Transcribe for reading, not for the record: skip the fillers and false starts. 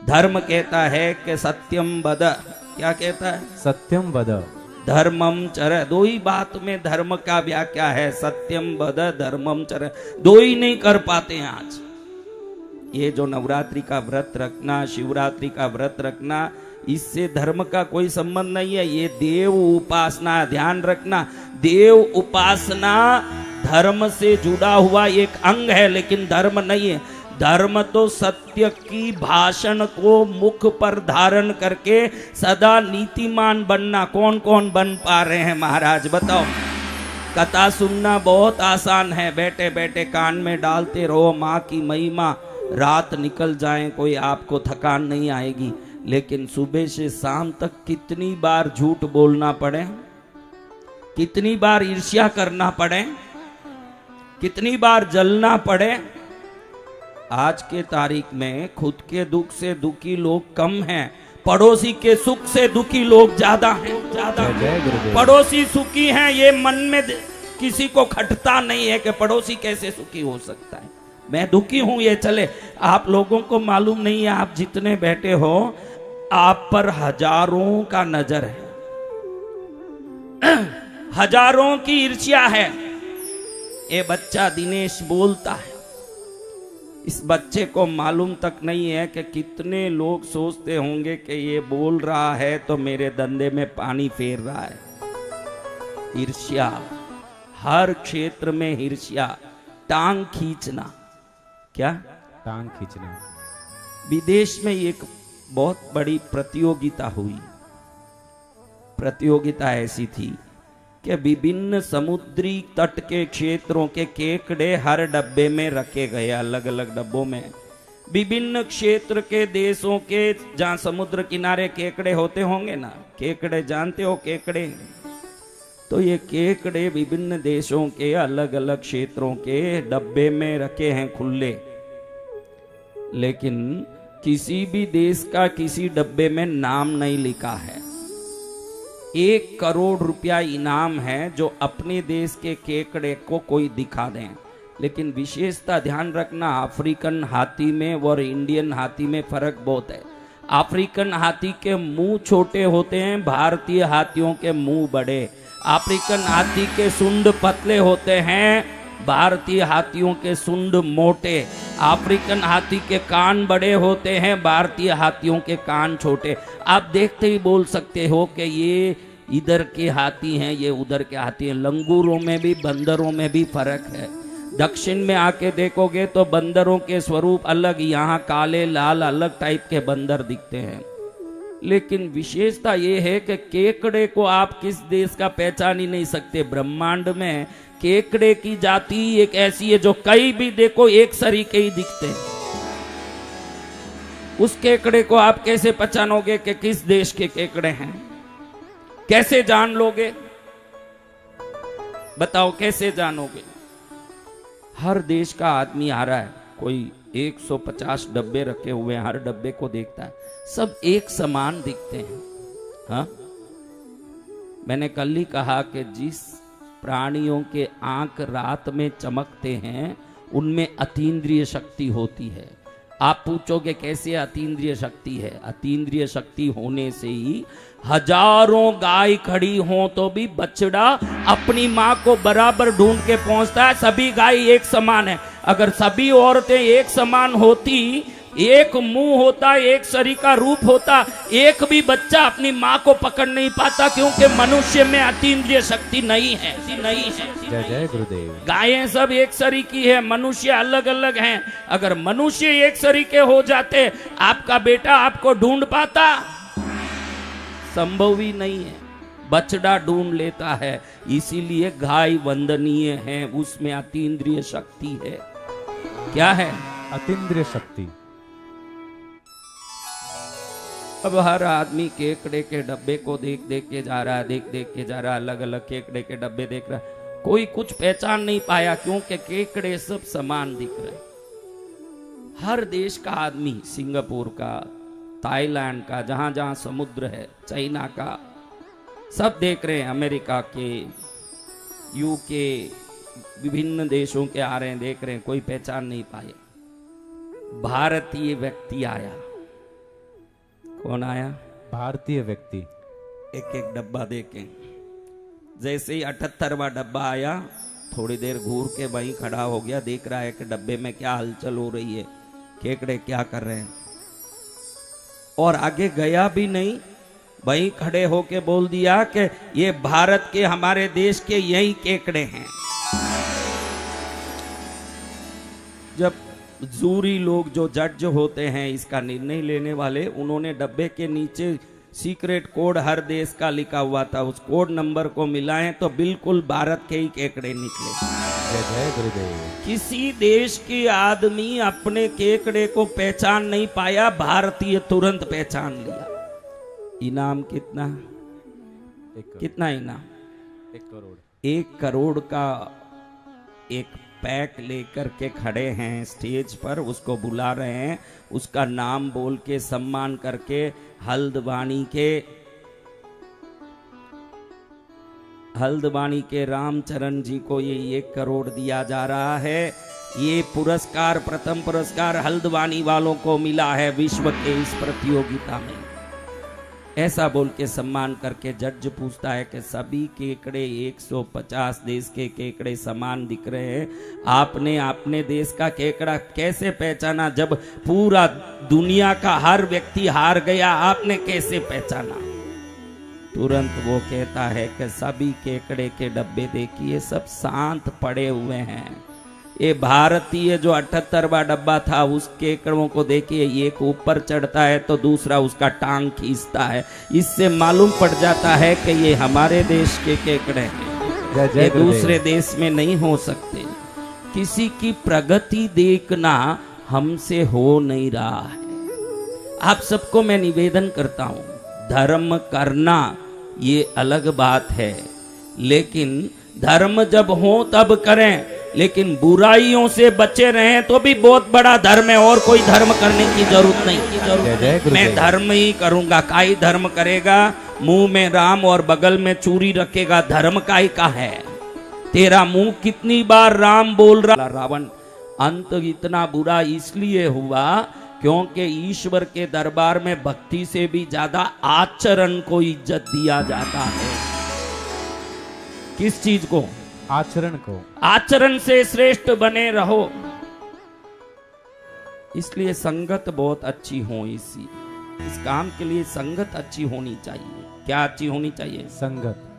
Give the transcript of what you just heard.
धर्म कहता है कि सत्यम वद, क्या कहता है? सत्यम वद, धर्मम चर। दो ही बात में धर्म का व्याख्या है, सत्यम वद धर्मम चर। दो ही नहीं कर पाते हैं आज। ये जो नवरात्रि का व्रत रखना, शिवरात्रि का व्रत रखना, इससे धर्म का कोई संबंध नहीं है। ये देव उपासना, ध्यान रखना, देव उपासना धर्म से जुड़ा हुआ एक अंग है, लेकिन धर्म नहीं है। धर्म तो सत्य की भाषण को मुख पर धारण करके सदा नीतिमान बनना। कौन कौन बन पा रहे हैं महाराज, बताओ? कथा सुनना बहुत आसान है, बैठे बैठे कान में डालते रहो माँ की महिमा, रात निकल जाए कोई आपको थकान नहीं आएगी। लेकिन सुबह से शाम तक कितनी बार झूठ बोलना पड़े, कितनी बार ईर्ष्या करना पड़े, कितनी बार जलना पड़े। आज के तारीख में खुद के दुख से दुखी लोग कम हैं, पड़ोसी के सुख से दुखी लोग ज्यादा हैं, ज्यादा। पड़ोसी सुखी हैं, ये मन में किसी को खटता नहीं है कि पड़ोसी कैसे सुखी हो सकता है। मैं दुखी हूं ये चले, आप लोगों को मालूम नहीं है, आप जितने बैठे हो आप पर हजारों का नजर है, हजारों की ईर्ष्या है। ये बच्चा दिनेश बोलता है, इस बच्चे को मालूम तक नहीं है कि कितने लोग सोचते होंगे कि ये बोल रहा है तो मेरे धंधे में पानी फेर रहा है। ईर्ष्या, हर क्षेत्र में ईर्ष्या, टांग खींचना। क्या? टांग खींचना। विदेश में एक बहुत बड़ी प्रतियोगिता हुई। प्रतियोगिता ऐसी थी कि विभिन्न समुद्री तट के क्षेत्रों के केकड़े हर डब्बे में रखे गए, अलग अलग डब्बों में। विभिन्न क्षेत्र के देशों के, जहां समुद्र किनारे केकड़े होते होंगे ना, केकड़े जानते हो केकड़े? तो ये केकड़े विभिन्न देशों के अलग अलग क्षेत्रों के डब्बे में रखे हैं, खुले। लेकिन किसी भी देश का किसी डब्बे में नाम नहीं लिखा है। 1 करोड़ रुपया इनाम है जो अपने देश के केकड़े को कोई दिखा दें। लेकिन विशेषता ध्यान रखना, अफ्रीकन हाथी में और इंडियन हाथी में फर्क बहुत है। अफ्रीकन हाथी के मुंह छोटे होते हैं, भारतीय हाथियों के मुंह बड़े। अफ्रीकन हाथी के सूंड पतले होते हैं, भारतीय हाथियों के सूंड मोटे। अफ्रीकन हाथी के कान बड़े होते हैं, भारतीय हाथियों के कान छोटे। आप देखते ही बोल सकते हो कि ये इधर के हाथी हैं, ये उधर के हाथी हैं। लंगूरों में भी, बंदरों में भी फर्क है। दक्षिण में आके देखोगे तो बंदरों के स्वरूप अलग, यहाँ काले लाल अलग टाइप के बंदर दिखते हैं। लेकिन विशेषता ये है कि केकड़े को आप किस देश का पहचान ही नहीं सकते। ब्रह्मांड में केकड़े की जाति एक ऐसी है जो कहीं भी देखो एक सरीके ही दिखते हैं। उस केकड़े को आप कैसे पहचानोगे कि किस देश के केकड़े हैं? कैसे जान लोगे? बताओ कैसे जानोगे? हर देश का आदमी आ रहा है, कोई 150 डब्बे रखे हुए हैं, हर डब्बे को देखता है, सब एक समान दिखते हैं। हाँ, मैंने कल ही कहा कि जिस प्राणियों के आंख रात में चमकते हैं उनमें अतीन्द्रिय शक्ति होती है। आप पूछोगे कैसे अतीन्द्रिय शक्ति है? अतीन्द्रिय शक्ति होने से ही हजारों गाय खड़ी हों तो भी बछड़ा अपनी मां को बराबर ढूंढ के पहुंचता है। सभी गाय एक समान है। अगर सभी औरतें एक समान होती, एक मुंह होता, एक शरीर का रूप होता, एक भी बच्चा अपनी मां को पकड़ नहीं पाता, क्योंकि मनुष्य में अतीन्द्रिय शक्ति नहीं है, नहीं है। जय जय गुरुदेव। गायें सब एक शरीर की है, मनुष्य अलग अलग हैं। अगर मनुष्य एक शरीर के हो जाते, आपका बेटा आपको ढूंढ पाता? संभव ही नहीं है। बछड़ा ढूंढ लेता है, इसीलिए गाय वंदनीय है, उसमें अतीन्द्रिय शक्ति है। क्या है? अतीन्द्रिय शक्ति। अब हर आदमी केकड़े के डब्बे को देख देख के जा रहा है, देख देख के जा रहा है, अलग अलग केकड़े के डब्बे देख रहा है। कोई कुछ पहचान नहीं पाया, क्योंकि केकड़े सब समान दिख रहे। हर देश का आदमी, सिंगापुर का, थाईलैंड का, जहां जहां समुद्र है, चाइना का, सब देख रहे हैं। अमेरिका के, यूके, विभिन्न देशों के आ रहे हैं, देख रहे हैं, कोई पहचान नहीं पाए। भारतीय व्यक्ति आया, कौन आया? भारतीय व्यक्ति। एक एक डब्बा देके, जैसे ही 78वां डब्बा आया, थोड़ी देर घूर के वहीं खड़ा हो गया, देख रहा है कि डब्बे में क्या हलचल हो रही है, केकड़े क्या कर रहे हैं, और आगे गया भी नहीं, वहीं खड़े होके बोल दिया कि ये भारत के, हमारे देश के यही केकड़े हैं। जब जूरी लोग, जो जज होते हैं, इसका निर्णय लेने वाले, उन्होंने डब्बे के नीचे सीक्रेट कोड हर देश का लिखा हुआ था, उस कोड नंबर को मिलाएं तो बिल्कुल भारत के ही केकड़े निकले। जय जय गुरुदेव। किसी देश के आदमी अपने केकड़े को पहचान नहीं पाया, भारतीय तुरंत पहचान लिया। इनाम कितना? कितना इनाम? 1 करोड़। 1 करोड़ का एक पैक लेकर के खड़े हैं स्टेज पर, उसको बुला रहे हैं, उसका नाम बोल के सम्मान करके हल्द्वानी के रामचरण जी को ये 1 करोड़ दिया जा रहा है। ये पुरस्कार, प्रथम पुरस्कार हल्द्वानी वालों को मिला है विश्व के इस प्रतियोगिता में। ऐसा बोल के सम्मान करके जज पूछता है कि सभी केकड़े 150 देश के केकड़े समान दिख रहे हैं, आपने अपने देश का केकड़ा कैसे पहचाना? जब पूरा दुनिया का हर व्यक्ति हार गया, आपने कैसे पहचाना? तुरंत वो कहता है कि सभी केकड़े के डब्बे देखिए, सब शांत पड़े हुए हैं। ये भारतीय जो 78वां डब्बा था, उस केकड़ों को देखिए, एक ऊपर चढ़ता है तो दूसरा उसका टांग खींचता है। इससे मालूम पड़ जाता है कि ये हमारे देश के केकड़े हैं, ये दूसरे देश में नहीं हो सकते। किसी की प्रगति देखना हमसे हो नहीं रहा है। आप सबको मैं निवेदन करता हूं, धर्म करना ये अलग बात है, लेकिन धर्म जब हो तब करें, लेकिन बुराइयों से बचे रहें तो भी बहुत बड़ा धर्म है, और कोई धर्म करने की जरूरत नहीं। मैं धर्म ही करूंगा। काई धर्म करेगा? मुंह में राम और बगल में चूरी रखेगा, धर्म काई का है? तेरा मुंह कितनी बार राम बोल रहा? रावण अंत इतना बुरा इसलिए हुआ क्योंकि ईश्वर के दरबार में भक्ति से भी ज्यादा आचरण को इज्जत दिया जाता है। किस चीज को? आचरण को। आचरण से श्रेष्ठ बने रहो। इसलिए संगत बहुत अच्छी हो। इस काम के लिए संगत अच्छी होनी चाहिए। क्या अच्छी होनी चाहिए? संगत।